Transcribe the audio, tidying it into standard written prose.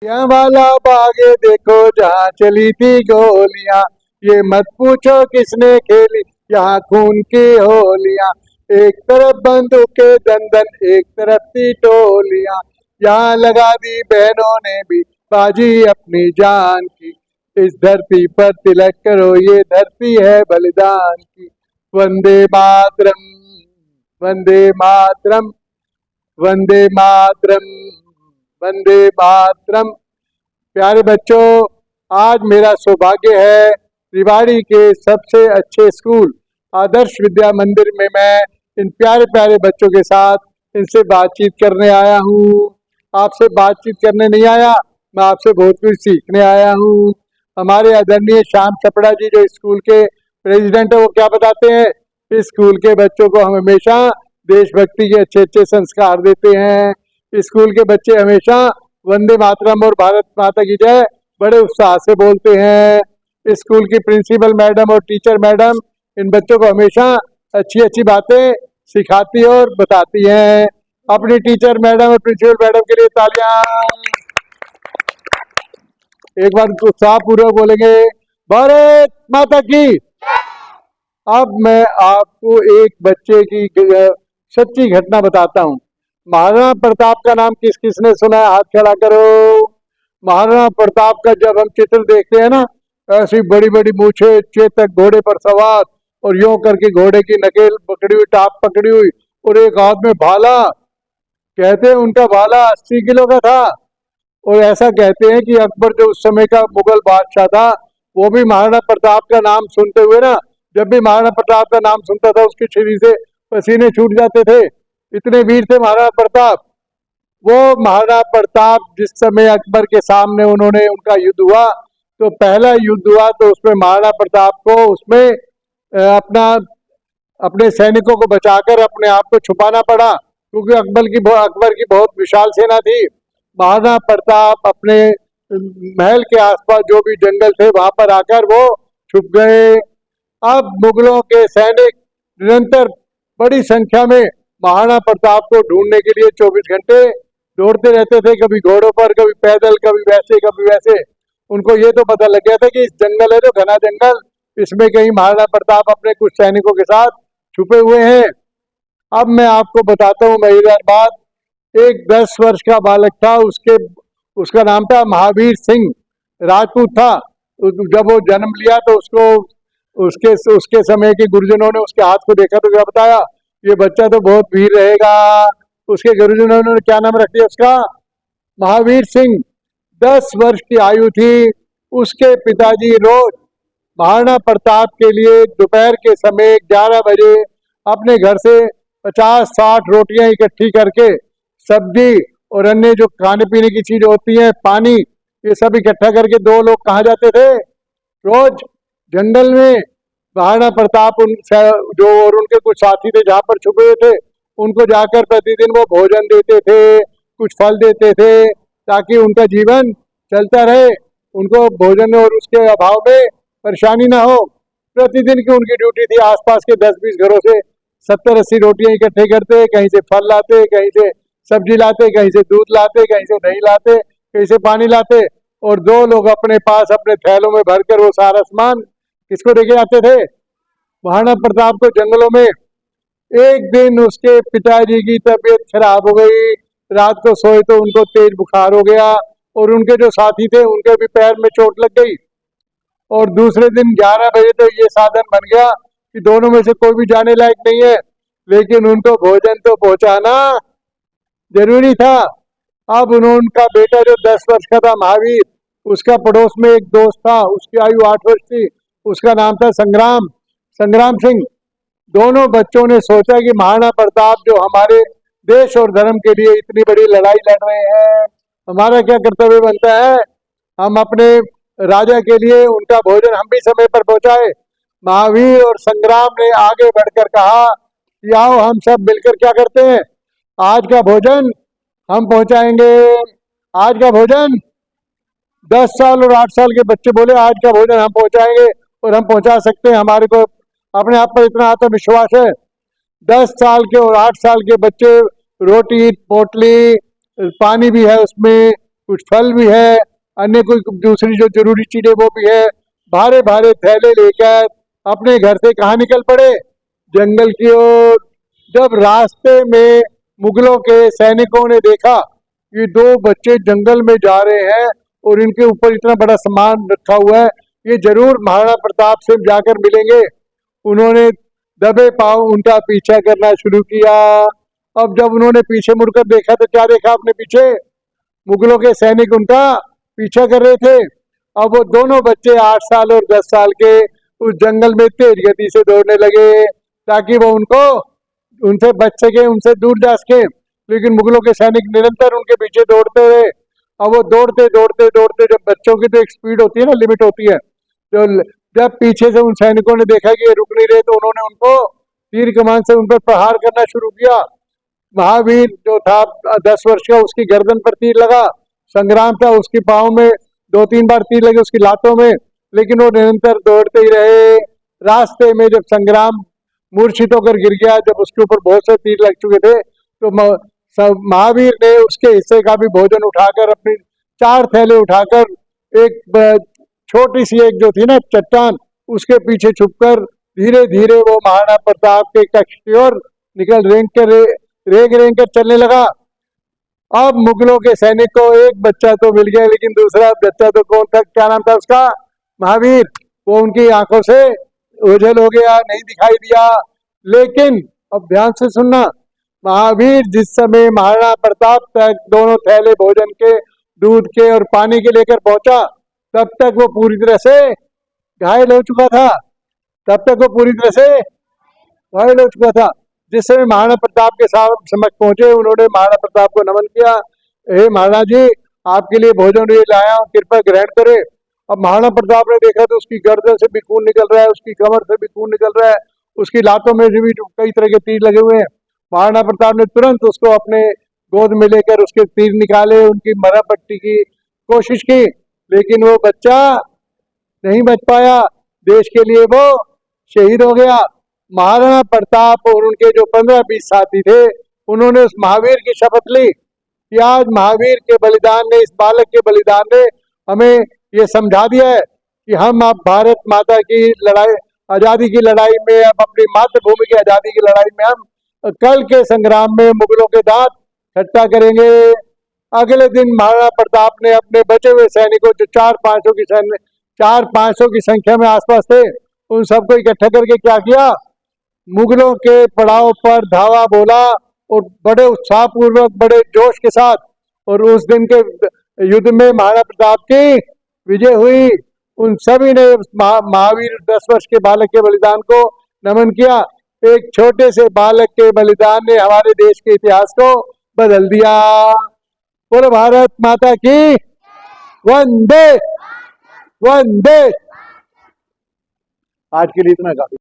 यहाँ वाला बागे देखो जहाँ चली थी गोलियां, ये मत पूछो किसने खेली यहाँ खून की होलियां। एक तरफ बंदूकें दंदन एक तरफ थी टोलियां, यहाँ लगा दी बहनों ने भी बाजी अपनी जान की। इस धरती पर तिलक करो ये धरती है बलिदान की। वंदे मातरम, वंदे मातरम, वंदे मातरम, वंदे मातरम। प्यारे बच्चों, आज मेरा सौभाग्य है रिवाड़ी के सबसे अच्छे स्कूल आदर्श विद्या मंदिर में मैं इन प्यारे प्यारे बच्चों के साथ इनसे बातचीत करने आया हूँ। आपसे बातचीत करने नहीं आया, मैं आपसे बहुत कुछ सीखने आया हूँ। हमारे आदरणीय श्याम चपड़ा जी जो स्कूल के प्रेसिडेंट है, वो क्या बताते हैं, इस स्कूल के बच्चों को हम हमेशा देशभक्ति के अच्छे अच्छे संस्कार देते हैं। स्कूल के बच्चे हमेशा वंदे मातरम और भारत माता की जय बड़े उत्साह से बोलते हैं। स्कूल की प्रिंसिपल मैडम और टीचर मैडम इन बच्चों को हमेशा अच्छी अच्छी बातें सिखाती और बताती हैं। अपनी टीचर मैडम और प्रिंसिपल मैडम के लिए तालियां। एक बार उत्साह पूर्वक बोलेंगे, भारत माता की। अब मैं आपको एक बच्चे की सच्ची घटना बताता हूँ। महाराणा प्रताप का नाम किस किसने सुना है, हाथ खड़ा करो। महाराणा प्रताप का जब हम चित्र देखते हैं ना, ऐसी बड़ी बड़ी मूछे, चेतक घोड़े पर सवार और यूं करके घोड़े की नकेल पकड़ी हुई, टाप पकड़ी हुई और एक हाथ में भाला। कहते हैं उनका भाला 80 किलो का था। और ऐसा कहते हैं कि अकबर जो उस समय का मुगल बादशाह था, वो भी महाराणा प्रताप का नाम सुनते हुए ना, जब भी महाराणा प्रताप का नाम सुनता था उसके शरीर से पसीने छूट जाते थे, इतने वीर थे महाराणा प्रताप। वो महाराणा प्रताप जिस समय अकबर के सामने उन्होंने उनका युद्ध हुआ, तो पहला युद्ध हुआ तो उसमें महाराणा प्रताप को उसमें अपना अपने सैनिकों को बचाकर अपने आप को छुपाना पड़ा, क्योंकि अकबर की बहुत विशाल सेना थी। महाराणा प्रताप अपने महल के आसपास जो भी जंगल थे वहां पर आकर वो छुप गए। अब मुगलों के सैनिक निरंतर बड़ी संख्या में महाराणा प्रताप को ढूंढने के लिए 24 घंटे दौड़ते रहते थे, कभी घोड़ों पर, कभी पैदल, कभी वैसे कभी वैसे। उनको ये तो पता लग गया था कि इस जंगल है जो घना जंगल, इसमें कहीं महाराणा प्रताप अपने कुछ सैनिकों के साथ छुपे हुए हैं। अब मैं आपको बताता हूँ मजेदार बात। एक 10 वर्ष का बालक था, उसका नाम था महावीर सिंह, राजपूत था। जब वो जन्म लिया तो उसको उसके उसके समय के गुरुजनों ने उसके हाथ को देखा तो क्या बताया, ये बच्चा तो बहुत वीर रहेगा। उसके गुरुजनों ने क्या नाम रख दिया उसका, महावीर सिंह। 10 वर्ष की आयु थी। उसके पिताजी रोज महाराणा प्रताप के लिए दोपहर के समय 11 बजे अपने घर से 50-60 रोटियां इकट्ठी करके, सब्जी और अन्य जो खाने पीने की चीज होती है, पानी, ये सब इकट्ठा करके दो लोग कहाँ जाते थे, रोज जंगल में। महाराणा प्रताप उन जो और उनके कुछ साथी थे जहाँ पर छुपे हुए थे, उनको जाकर प्रतिदिन वो भोजन देते थे, कुछ फल देते थे, ताकि उनका जीवन चलता रहे, उनको भोजन और उसके अभाव में परेशानी ना हो। प्रतिदिन की उनकी ड्यूटी थी आसपास के 10-20 घरों से 70-80 रोटियां इकट्ठे करते, कहीं से फल लाते, कहीं से सब्जी लाते, कहीं से दूध लाते, कहीं से दही लाते, कहीं से पानी लाते, और दो लोग अपने पास अपने थैलों में भरकर वो सारा सामान किसको लेके आते थे, महाराणा प्रताप को जंगलों में। एक दिन उसके पिताजी की तबीयत खराब हो गई, रात को सोए तो उनको तेज बुखार हो गया, और उनके जो साथी थे उनके भी पैर में चोट लग गई। और दूसरे दिन 11 बजे तो ये साधन बन गया कि दोनों में से कोई भी जाने लायक नहीं है, लेकिन उनको भोजन तो पहुंचाना जरूरी था। अब उनका बेटा जो 10 वर्ष का था महावीर, उसका पड़ोस में एक दोस्त था, उसकी आयु 8 वर्ष थी, उसका नाम था संग्राम सिंह। दोनों बच्चों ने सोचा कि महाराणा प्रताप जो हमारे देश और धर्म के लिए इतनी बड़ी लड़ाई लड़ रहे हैं, हमारा क्या कर्तव्य बनता है, हम अपने राजा के लिए उनका भोजन हम भी समय पर पहुंचाए। महावीर और संग्राम ने आगे बढ़कर कहा कि आओ हम सब मिलकर क्या करते हैं, आज का भोजन हम पहुंचाएंगे। आज का भोजन 10 साल और 8 साल के बच्चे बोले आज का भोजन हम पहुंचाएंगे, और हम पहुंचा सकते हैं, हमारे को अपने आप पर इतना आत्मविश्वास है। 10 साल के और 8 साल के बच्चे रोटी, पोटली, पानी भी है उसमें, कुछ फल भी है, अन्य कोई दूसरी जो जरूरी चीजें वो भी है। भारे भारे थैले लेकर अपने घर से कहाँ निकल पड़े? जंगल की ओर। जब रास्ते में मुगलों के सैनिकों ने देखा ये दो बच्चे जंगल में जा रहे हैं और इनके ऊपर इतना बड़ा सामान रखा हुआ है, ये जरूर महाराणा प्रताप से जाकर मिलेंगे। उन्होंने दबे पांव उनका पीछा करना शुरू किया। अब जब उन्होंने पीछे मुड़कर देखा तो क्या देखा अपने पीछे? मुगलों के सैनिक उनका पीछा कर रहे थे। अब वो दोनों बच्चे 8 साल और 10 साल के उस जंगल में तेज गति से दौड़ने लगे ताकि वो उनको उनसे बच सके, उनसे दूर जा सके। लेकिन मुगलों के सैनिक निरंतर उनके पीछे दौड़ते रहे। अब वो दौड़ते दौड़ते दौड़ते, जब बच्चों की तो एक स्पीड होती है ना, लिमिट होती है, तो जब पीछे से उन सैनिकों ने देखा कि ये रुक नहीं रहे तो उन्होंने उनको तीर कमान से उन पर प्रहार करना शुरू किया। महावीर जो था 10 वर्ष का, उसकी गर्दन पर तीर लगा। संग्राम था, उसके पाँव में 2-3 बार तीर लगे, उसकी लातों में, लेकिन वो निरंतर दौड़ते ही रहे। रास्ते में जब संग्राम मूर्छित होकर गिर गया, जब उसके ऊपर बहुत से तीर लग चुके थे, तो महावीर ने उसके हिस्से का भी भोजन उठाकर, अपनी 4 थैले उठाकर एक छोटी सी एक जो थी ना चट्टान, उसके पीछे छुपकर धीरे धीरे वो महाराणा प्रताप के कक्ष की ओर निकल रेंग रेंग कर चलने लगा। अब मुगलों के सैनिक को एक बच्चा तो मिल गया, लेकिन दूसरा बच्चा तो कौन था? क्या नाम था उसका? महावीर। वो उनकी आंखों से ओझल हो गया, नहीं दिखाई दिया। लेकिन अब ध्यान से सुनना, महावीर जिस समय महाराणा प्रताप तक दोनों थैले भोजन के, दूध के और पानी के लेकर पहुंचा, तब तक वो पूरी तरह से घायल हो चुका था। तब तक वो पूरी तरह से घायल हो चुका था। जिस समय महाराणा प्रताप के समक्ष पहुंचे, उन्होंने महाराणा प्रताप को नमन किया। हे महाराणा जी, आपके लिए भोजन ये लाया हूं, कृपया ग्रहण करें। अब महाराणा प्रताप ने देखा तो उसकी गर्दन से भी खून निकल रहा है, उसकी कमर से भी खून निकल रहा है, उसकी लातों में से भी कई तरह के तीर लगे हुए हैं। महाराणा प्रताप ने तुरंत उसको अपने गोद में लेकर उसके तीर निकाले, उनकी मरहम पट्टी की कोशिश की, लेकिन वो बच्चा नहीं बच पाया। देश के लिए वो शहीद हो गया। महाराणा प्रताप और उनके जो 15-20 साथी थे, उन्होंने उस महावीर की शपथ ली कि आज महावीर के बलिदान ने, इस बालक के बलिदान ने हमें ये समझा दिया है कि हम अब भारत माता की लड़ाई, आजादी की लड़ाई में, अब अपनी मातृभूमि की आजादी की लड़ाई में हम कल के संग्राम में मुगलों के दांत खट्टा करेंगे। अगले दिन महाराणा प्रताप ने अपने बचे हुए सैनिकों, जो 400-500 की संख्या में आसपास थे, उन सबको इकट्ठा करके क्या किया? मुगलों के पड़ाव पर धावा बोला और बड़े उत्साह पूर्वक, बड़े जोश के साथ, और उस दिन के युद्ध में महाराणा प्रताप की विजय हुई। उन सभी ने महावीर 10 वर्ष के बालक के बलिदान को नमन किया। एक छोटे से बालक के बलिदान ने हमारे देश के इतिहास को बदल दिया। बोलो भारत माता की वंदे वंदे। आज के लिए इतना काफी।